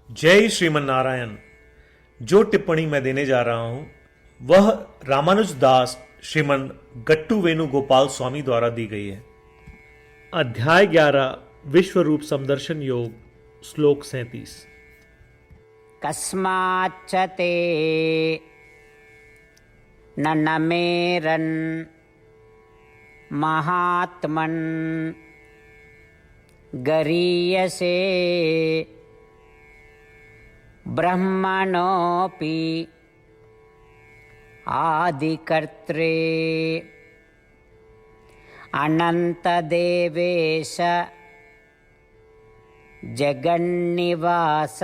जय श्रीमन नारायण। जो टिप्पणी मैं देने जा रहा हूं वह रामानुज दास श्रीमन गट्टू वेणुगोपाल स्वामी द्वारा दी गई है। अध्याय 11 विश्व रूप समदर्शन योग श्लोक 37। कस्माच्च ते न नमेरन् महात्मन् गरीयसे ब्रह्मणोऽपि आदिकर्त्रे अनन्तदेवेश जगन्निवास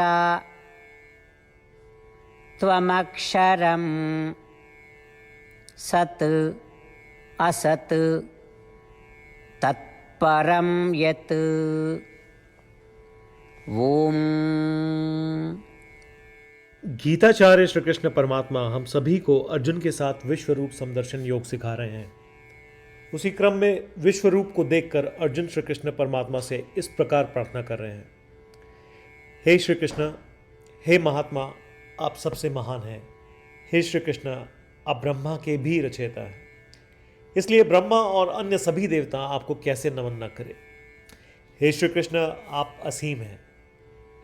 त्वमक्षरं सत् असत् तत्परं यत्। ओम। गीताचार्य श्री कृष्ण परमात्मा हम सभी को अर्जुन के साथ विश्व रूप समदर्शन योग सिखा रहे हैं। उसी क्रम में विश्व रूप को देखकर अर्जुन श्री कृष्ण परमात्मा से इस प्रकार प्रार्थना कर रहे हैं। हे श्री कृष्ण, हे महात्मा, आप सबसे महान हैं। हे श्री कृष्ण, आप ब्रह्मा के भी रचयिता हैं, इसलिए ब्रह्मा और अन्य सभी देवता आपको कैसे नमन न करें। हे श्री कृष्ण, आप असीम हैं।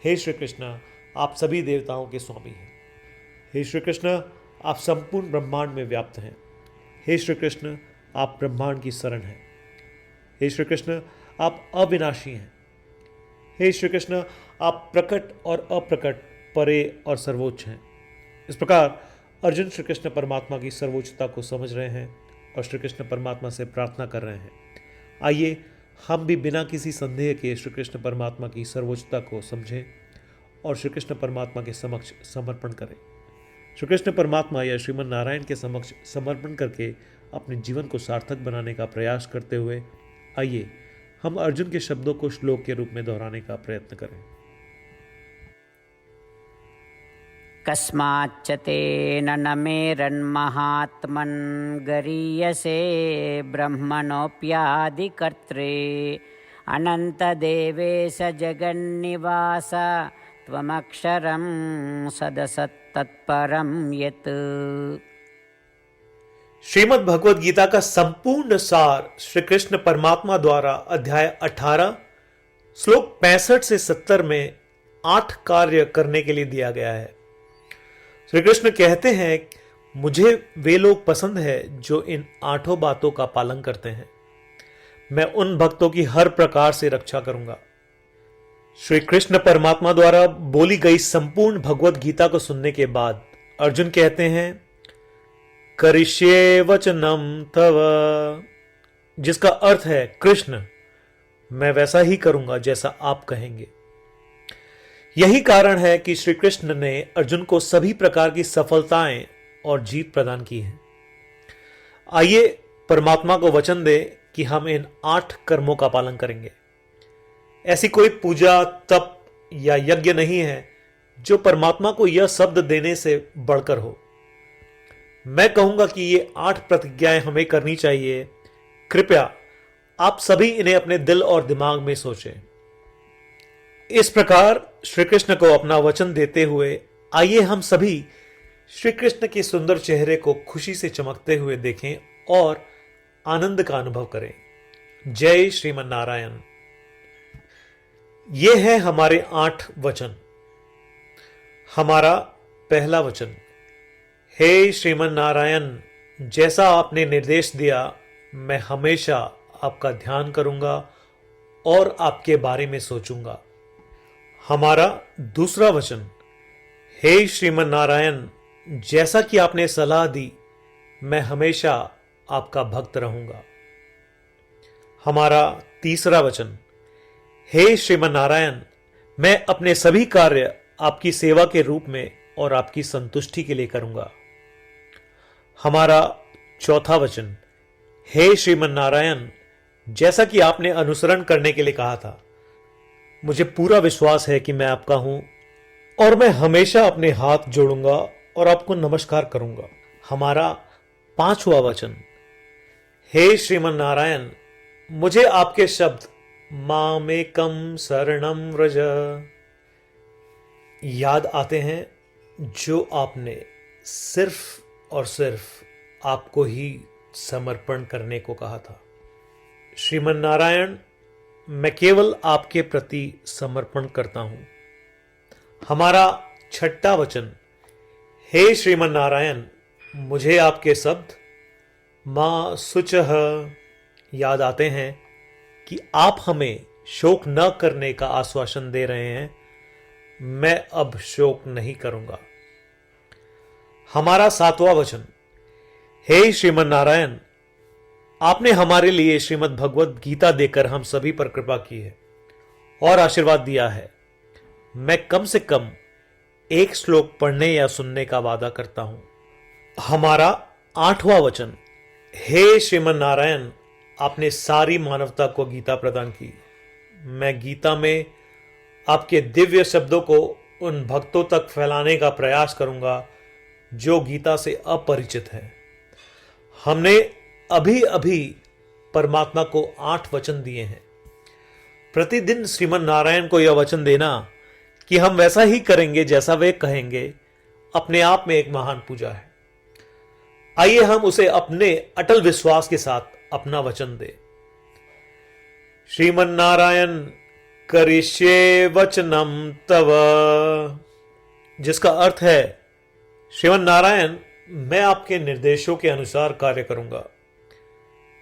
हे श्री कृष्ण, आप सभी देवताओं के स्वामी हैं। हे श्री कृष्ण, आप संपूर्ण ब्रह्मांड में व्याप्त हैं। हे श्री कृष्ण, आप ब्रह्मांड की शरण हैं। हे श्री कृष्ण, आप अविनाशी हैं। हे श्री कृष्ण, आप प्रकट और अप्रकट, परे और सर्वोच्च हैं। इस प्रकार अर्जुन श्री कृष्ण परमात्मा की सर्वोच्चता को समझ रहे हैं और श्री कृष्ण परमात्मा से प्रार्थना कर रहे हैं। आइए हम भी बिना किसी संदेह के श्री कृष्ण परमात्मा की सर्वोच्चता को समझें और श्री कृष्ण परमात्मा के समक्ष समर्पण करें। श्री कृष्ण परमात्मा या श्रीमन नारायण के समक्ष समर्पण करके अपने जीवन को सार्थक बनाने का प्रयास करते हुए आइए हम अर्जुन के शब्दों को श्लोक के रूप में दोहराने का प्रयत्न करें। कस्माच्च तेन नमेरन् महात्मन् गरीयसे ब्रह्मणोऽप्यादिकर्त्रे अनन्तदेवेश जगन्निवास त्वमक्षरं सदसत्तत्परं यत्। श्रीमद् भगवद गीता का संपूर्ण सार श्री कृष्ण परमात्मा द्वारा अध्याय 18 श्लोक 65 से 70 में 8 कार्य करने के लिए दिया गया है। श्री कृष्ण कहते हैं, मुझे वे लोग पसंद है जो इन 8 बातों का पालन करते हैं। मैं उन भक्तों की हर प्रकार से रक्षा करूंगा। श्री कृष्ण परमात्मा द्वारा बोली गई संपूर्ण भगवद गीता को सुनने के बाद अर्जुन कहते हैं, करिष्ये वचनम तव, जिसका अर्थ है कृष्ण, मैं वैसा ही करूंगा जैसा आप कहेंगे। यही कारण है कि श्री कृष्ण ने अर्जुन को सभी प्रकार की सफलताएं और जीत प्रदान की है। आइए परमात्मा को वचन दे कि हम इन 8 कर्मों का पालन करेंगे। ऐसी कोई पूजा, तप या यज्ञ नहीं है जो परमात्मा को यह शब्द देने से बढ़कर हो। मैं कहूंगा कि ये 8 प्रतिज्ञाएं हमें करनी चाहिए। कृपया आप सभी इन्हें अपने दिल और दिमाग में सोचें। इस प्रकार श्री कृष्ण को अपना वचन देते हुए आइए हम सभी श्री कृष्ण के सुंदर चेहरे को खुशी से चमकते हुए देखें और आनंद का अनुभव करें। जय श्रीमन नारायण। ये है हमारे 8 वचन। हमारा पहला वचन, हे श्रीमन नारायण, जैसा आपने निर्देश दिया मैं हमेशा आपका ध्यान करूंगा और आपके बारे में सोचूंगा। हमारा दूसरा वचन, हे श्रीमन नारायण, जैसा कि आपने सलाह दी मैं हमेशा आपका भक्त रहूंगा। हमारा तीसरा वचन, हे श्रीमन नारायण, मैं अपने सभी कार्य आपकी सेवा के रूप में और आपकी संतुष्टि के लिए करूंगा। हमारा चौथा वचन, हे श्रीमन नारायण, जैसा कि आपने अनुसरण करने के लिए कहा था, मुझे पूरा विश्वास है कि मैं आपका हूं और मैं हमेशा अपने हाथ जोड़ूंगा और आपको नमस्कार करूंगा। हमारा पांचवा वचन, हे श्रीमन नारायण, मुझे आपके शब्द मामेकम शरणम व्रज, याद आते हैं जो आपने सिर्फ और सिर्फ आपको ही समर्पण करने को कहा था। श्रीमन नारायण, मैं केवल आपके प्रति समर्पण करता हूं। हमारा छठा वचन, हे श्रीमन नारायण, मुझे आपके शब्द मां शुचः याद आते हैं कि आप हमें शोक न करने का आश्वासन दे रहे हैं। मैं अब शोक नहीं करूंगा। हमारा सातवां वचन, हे श्रीमन नारायण, आपने हमारे लिए श्रीमद् भगवद गीता देकर हम सभी पर कृपा की है और आशीर्वाद दिया है। मैं कम से कम एक श्लोक पढ़ने या सुनने का वादा करता हूं। हमारा आठवां वचन, हे श्रीमन नारायण, आपने सारी मानवता को गीता प्रदान की। मैं गीता में आपके दिव्य शब्दों को उन भक्तों तक फैलाने का प्रयास करूंगा जो गीता से अपरिचित हैं। हमने अभी अभी परमात्मा को 8 वचन दिए हैं। प्रतिदिन श्रीमन नारायण को यह वचन देना कि हम वैसा ही करेंगे जैसा वे कहेंगे, अपने आप में एक महान पूजा है। आइए हम उसे अपने अटल विश्वास के साथ अपना वचन दें। श्रीमन नारायण करिष्ये वचनम तव, जिसका अर्थ है, श्रीमन नारायण, मैं आपके निर्देशों के अनुसार कार्य करूंगा।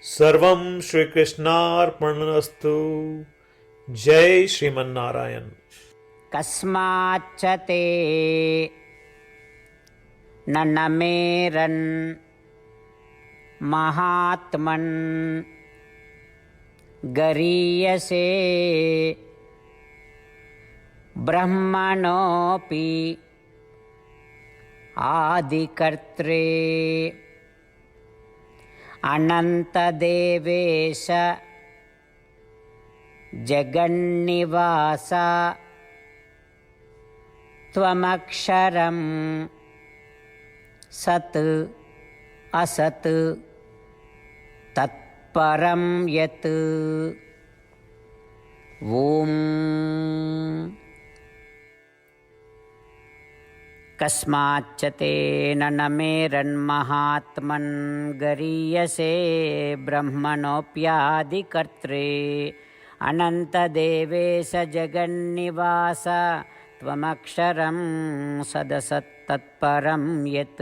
सर्वम श्री कृष्णार्पणमस्तु। जय श्रीमन नारायण। कस्माच्च ते न नमेरन् महात्मन् गरीयसे ब्रह्मणोऽपि आदिकर्त्रे अनन्तदेवेश जगन्निवास त्वमक्षरं सत् असत् तत्परं यत्। ॐ कस्माच्च तेन नमेरन्महात्मन् गरीयसे ब्रह्मणोऽप्यादिकर्त्रे अनन्तदेवेश जगन्निवास त्वमक्षरं सदसत्तत्परं यत्।